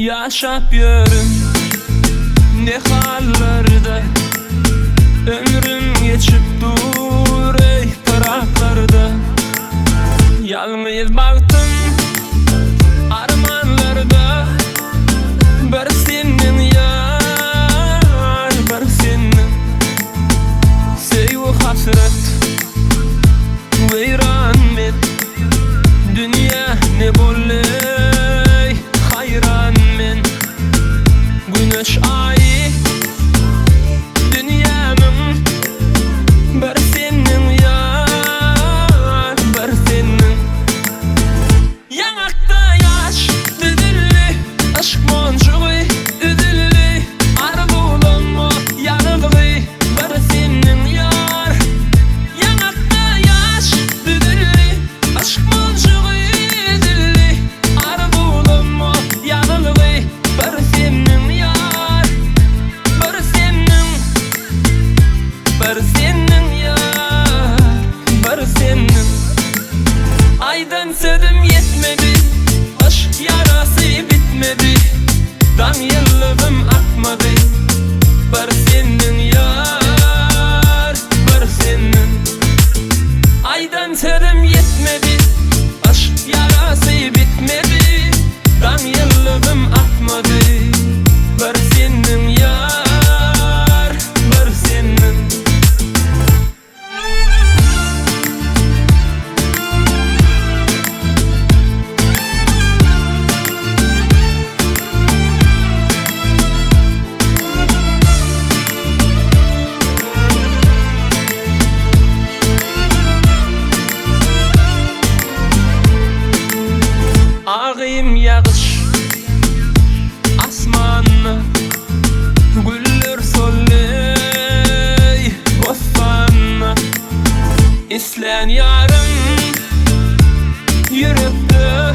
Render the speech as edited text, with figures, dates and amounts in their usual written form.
Yaşap yürüm ne hallarda, ömrüm geçip dur ey taraflarda. Yalnız baktım armanlarda, bir senin yar, bir senin sevgi hasret veyran met. Dünya ne bolley hayran men, güneş ay dünyamın, bir senin yar, bir senin. Yanakta yaş düdüllü, aşk moncuğu üdüllü, arbulanma yanıdığı, bir senin yar. Yanakta yaş düdüllü, aşk moncuğu üdüllü, arbulanma yanıdığı, bir senin yar, bir senin, bir senin yar, bir senin. Aydan södüm yetmedi, aşk yarası bitmedi, dan yıllığım akmadı, bir senin yar, bir senin. Aydan södüm yetmedi, aşk yarası bitmedi, dan yıllığım akmadı, bir senin yar, bir senin. Ağayım yağış asmanına, güller solley bostanına. İslen yarım yürekte